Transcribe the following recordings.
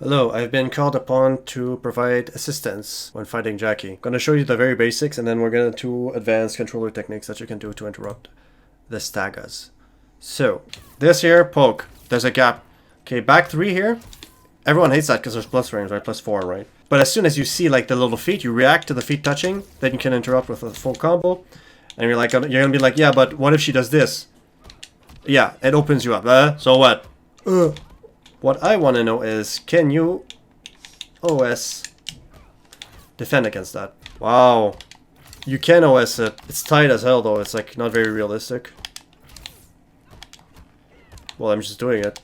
Hello, I've been called upon to provide assistance when fighting Jacqui. I'm gonna show you the very basics and then we're gonna do advanced controller techniques that you can do to interrupt the staggas. So, this here, poke. There's a gap. Okay, back 3 here. Everyone hates that because there's plus frames, right? Plus 4, right? But as soon as you see like the little feet, you react to the feet touching, then you can interrupt with a full combo. And you're gonna be like, yeah, but what if she does this? Yeah, it opens you up. So what? What I want to know is, can you OS defend against that? Wow. You can OS it. It's tight as hell though. It's like not very realistic. Well, I'm just doing it.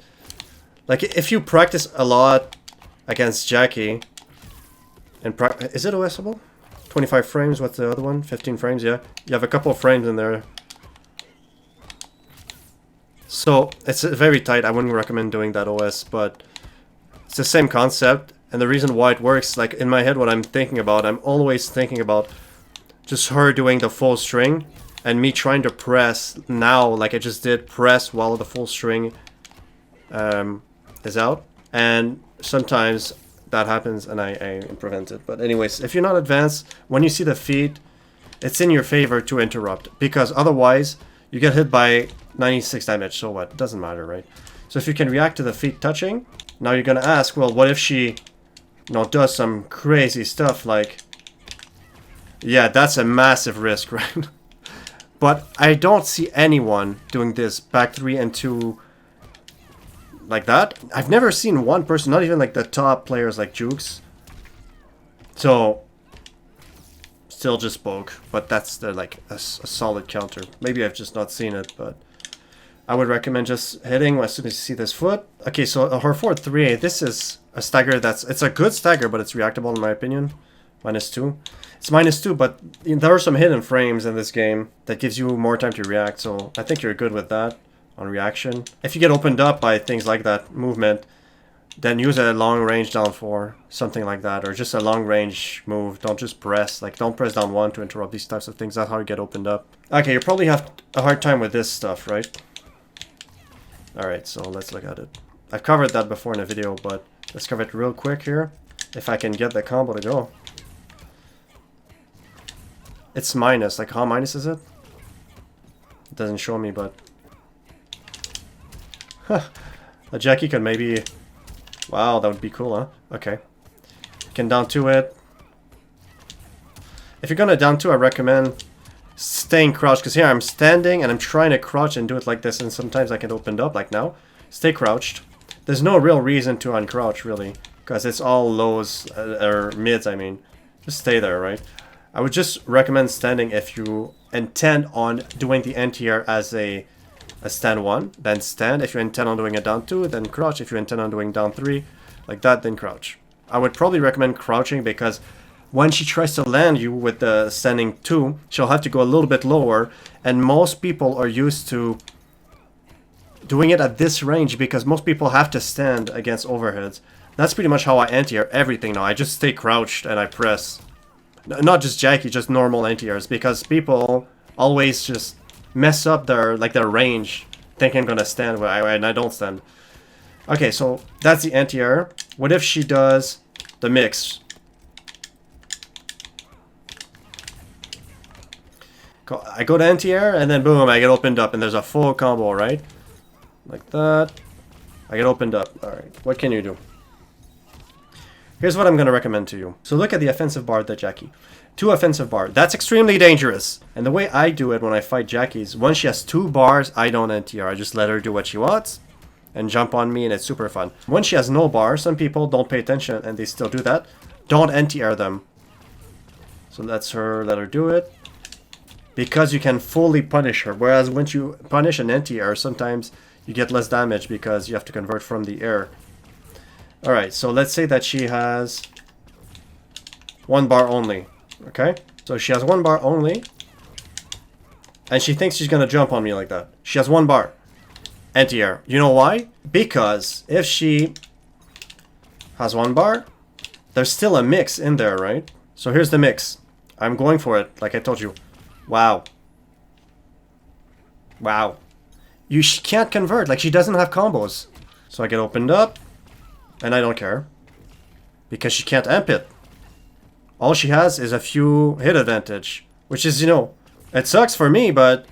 Like if you practice a lot against Jacqui, and is it OSable? 25 frames, what's the other one? 15 frames, yeah. You have a couple of frames in there. So, it's very tight. I wouldn't recommend doing that OS, but it's the same concept. And the reason why it works, like in my head, what I'm thinking about, I'm always thinking about just her doing the full string and me trying to press now, like I just did, press while the full string is out. And sometimes that happens and I prevent it. But anyways, if you're not advanced, when you see the feet, it's in your favor to interrupt. Because otherwise, you get hit by 96 damage, so what? Doesn't matter, right? So if you can react to the feet touching, now you're gonna ask, well, what if she, does some crazy stuff like... Yeah, that's a massive risk, right? But I don't see anyone doing this back 3 and 2 like that. I've never seen one person, not even like the top players like Jukes. So... Still just poke, but that's like a solid counter. Maybe I've just not seen it, but I would recommend just hitting as soon as you see this foot. Okay, so her forward 3, this is a stagger it's a good stagger, but it's reactable in my opinion. -2. It's -2, but there are some hidden frames in this game that gives you more time to react, so I think you're good with that on reaction. If you get opened up by things like that movement, then use a long range down 4, something like that, or just a long range move. Don't just press, like don't press down 1 to interrupt these types of things. That's how you get opened up. Okay, you probably have a hard time with this stuff, right? Alright, so let's look at it. I've covered that before in a video, but let's cover it real quick here. If I can get the combo to go. It's minus, like how minus is it? It doesn't show me, but... A Jacqui could maybe... Wow, that would be cool, huh? Okay. You can down 2 it. If you're gonna down 2, I recommend staying crouched, because here I'm standing and I'm trying to crouch and do it like this, and sometimes I get opened up, like now. Stay crouched. There's no real reason to uncrouch, really, because it's all lows, or mids, I mean. Just stay there, right? I would just recommend standing if you intend on doing the anti-air as a stand 1, then stand. If you intend on doing a down 2, then crouch. If you intend on doing down 3, like that, then crouch. I would probably recommend crouching because when she tries to land you with the standing 2, she'll have to go a little bit lower, and most people are used to doing it at this range because most people have to stand against overheads. That's pretty much how I anti-air everything now. I just stay crouched and I press. Not just Jacqui, just normal anti-airs, because people always just mess up their range, thinking I'm gonna stand and I don't stand. Okay, so that's the anti-air. What if she does the mix? I go to anti-air and then boom, I get opened up and there's a full combo, right? Like that. I get opened up. Alright, what can you do? Here's what I'm going to recommend to you. So look at the offensive bar that Jacqui. 2 offensive bar. That's extremely dangerous. And the way I do it when I fight Jacqui is when she has 2 bars, I don't anti-air. I just let her do what she wants and jump on me, and it's super fun. When she has no bar, some people don't pay attention and they still do that. Don't anti-air them. So that's her, let her do it. Because you can fully punish her. Whereas when you punish an anti-air, sometimes you get less damage because you have to convert from the air. Alright, so let's say that she has 1 bar only. Okay? So she has 1 bar only. And she thinks she's gonna jump on me like that. She has 1 bar. Anti-air. You know why? Because if she has 1 bar, there's still a mix in there, right? So here's the mix. I'm going for it, like I told you. Wow. Wow. She can't convert. Like, she doesn't have combos. So I get opened up. And I don't care. because she can't amp it. All she has is a few hit advantage, which is, you know, it sucks for me, but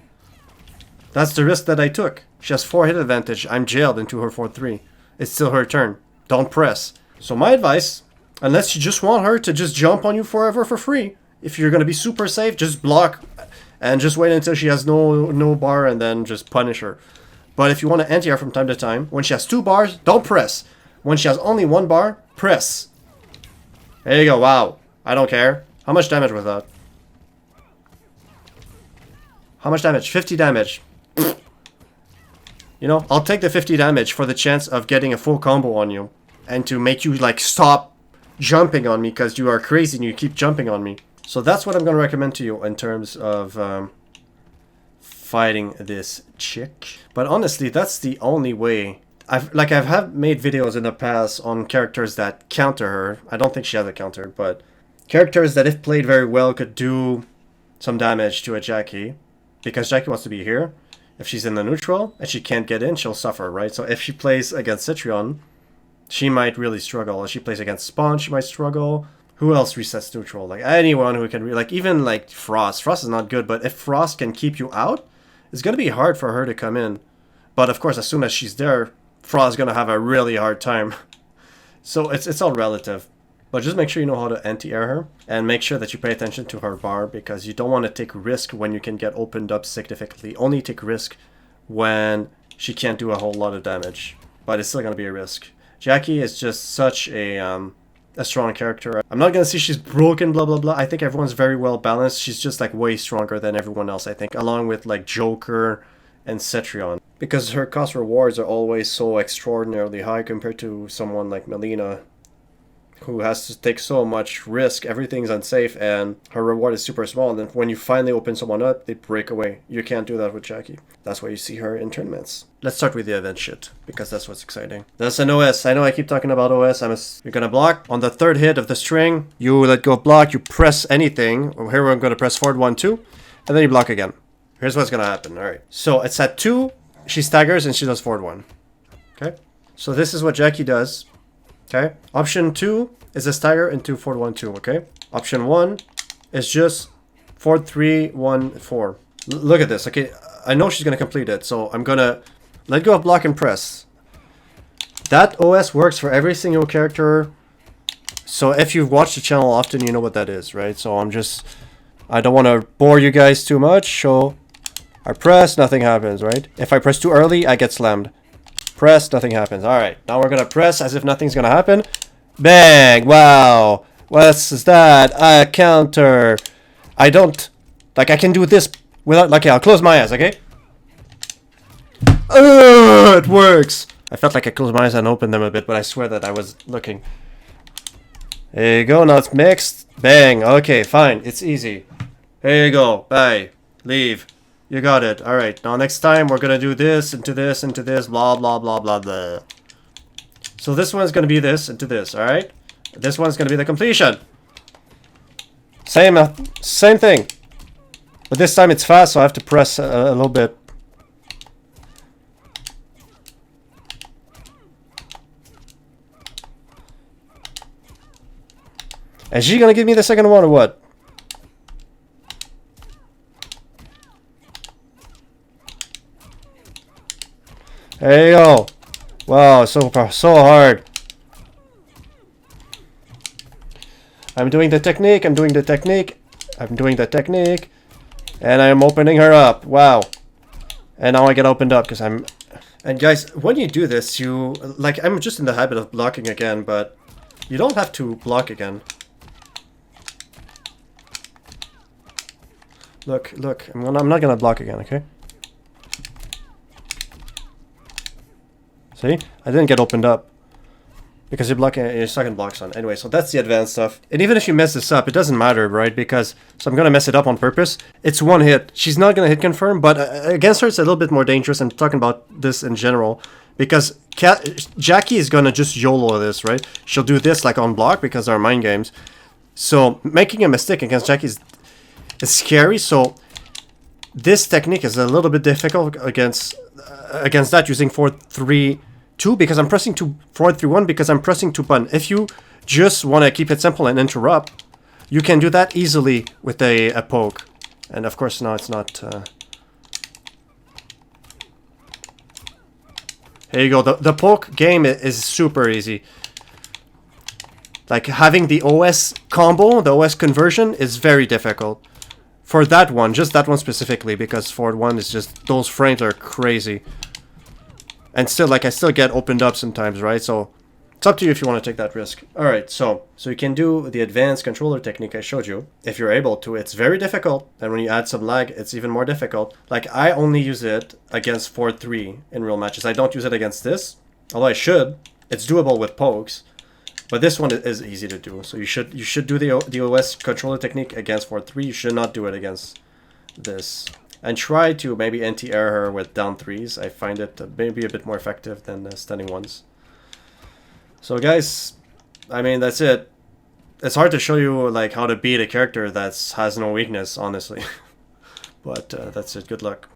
that's the risk that I took. She has 4 hit advantage. I'm jailed into her 4-3. It's still her turn. Don't press. So my advice, unless you just want her to just jump on you forever for free, if you're going to be super safe, just block and just wait until she has no bar and then just punish her. But if you want to anti-air from time to time, when she has 2 bars, don't press. When she has only 1 bar, press. There you go. Wow. I don't care. How much damage was that? How much damage? 50 damage. You know, I'll take the 50 damage for the chance of getting a full combo on you. And to make you, like, stop jumping on me because you are crazy and you keep jumping on me. So that's what I'm going to recommend to you in terms of fighting this chick. But honestly, that's the only way. I've made videos in the past on characters that counter her. I don't think she has a counter, but characters that if played very well could do some damage to a Jacqui. Because Jacqui wants to be here. If she's in the neutral and she can't get in, she'll suffer, right? So if she plays against Citrion, she might really struggle. If she plays against Spawn, she might struggle. Who else resets neutral? Like anyone who can, like even like Frost. Frost is not good, but if Frost can keep you out, it's going to be hard for her to come in. But of course, as soon as she's there, Frost is going to have a really hard time. So it's all relative. But just make sure you know how to anti-air her. And make sure that you pay attention to her bar. Because you don't want to take risk when you can get opened up significantly. Only take risk when she can't do a whole lot of damage. But it's still going to be a risk. Jacqui is just such a strong character. I'm not going to say she's broken, blah, blah, blah. I think everyone's very well balanced. She's just like way stronger than everyone else, I think. Along with like Joker and Cetrion. Because her cost rewards are always so extraordinarily high compared to someone like Melina, who has to take so much risk. Everything's unsafe and her reward is super small. And then when you finally open someone up, they break away. You can't do that with Jacqui. That's why you see her in tournaments. Let's start with the event shit, because that's what's exciting. That's an OS. I know I keep talking about OS. You're gonna block. On the 3rd hit of the string, you let go of block, you press anything. Here we're gonna press forward 1, 2, and then you block again. Here's what's gonna happen. Alright. So it's at 2, she staggers and she does forward 1. Okay? So this is what Jacqui does. Okay? Option 2 is a stagger into forward 1, 2. Okay? Option 1 is just forward 3, 1, 4. Look at this. Okay? I know she's gonna complete it, so I'm gonna let go of block and press. That OS works for every single character. So if you've watched the channel often, you know what that is, right? So I don't want to bore you guys too much. So I press, nothing happens, right? If I press too early, I get slammed. Press, nothing happens. All right, now we're gonna press as if nothing's gonna happen. Bang! Wow! What's that? A counter. I don't like. I can do this without. Okay, I'll close my eyes. Okay. It works. I felt like I closed my eyes and opened them a bit, but I swear that I was looking. There you go. Now it's mixed. Bang. Okay, fine. It's easy. Here you go. Bye. Leave. You got it. All right. Now next time we're gonna do this into this into this. Blah blah blah blah blah. So this one's gonna be this into this. All right. This one's gonna be the completion. Same thing. But this time it's fast, so I have to press a little bit. Is she gonna give me the second one or what? There you go. Wow, so hard. I'm doing the technique, I'm doing the technique, I'm doing the technique, and I'm opening her up. Wow. And now I get opened up because I'm... And guys, when you do this, you... Like, I'm just in the habit of blocking again, but you don't have to block again. Look, I'm not gonna block again, okay? See? I didn't get opened up. Because you're blocking your second block's on. Anyway, so that's the advanced stuff. And even if you mess this up, it doesn't matter, right? Because, so I'm gonna mess it up on purpose. It's one hit. She's not gonna hit confirm, but against her it's a little bit more dangerous. I'm talking about this in general. Because Jacqui is gonna just YOLO this, right? She'll do this like on block because they're mind games. So making a mistake against Jacqui is scary. So this technique is a little bit difficult against that using 4-3-2 because I'm pressing 4-3-1 because I'm pressing 2 button. If you just want to keep it simple and interrupt, you can do that easily with a poke. And of course, no, it's not... Here you go. The poke game is super easy. Like, having the OS combo, the OS conversion, is very difficult. For that one, just that one specifically, because for one is just... Those frames are crazy. And still, like, I still get opened up sometimes, right? So, it's up to you if you want to take that risk. Alright, so you can do the advanced controller technique I showed you, if you're able to. It's very difficult, and when you add some lag, it's even more difficult. Like, I only use it against 4-3 in real matches. I don't use it against this, although I should. It's doable with pokes. But this one is easy to do, so you should do the OS controller technique against 4-3. You should not do it against this. And try to maybe anti-air her with down 3s. I find it maybe a bit more effective than standing 1s. So guys, I mean, that's it. It's hard to show you like how to beat a character that has no weakness, honestly. But that's it. Good luck.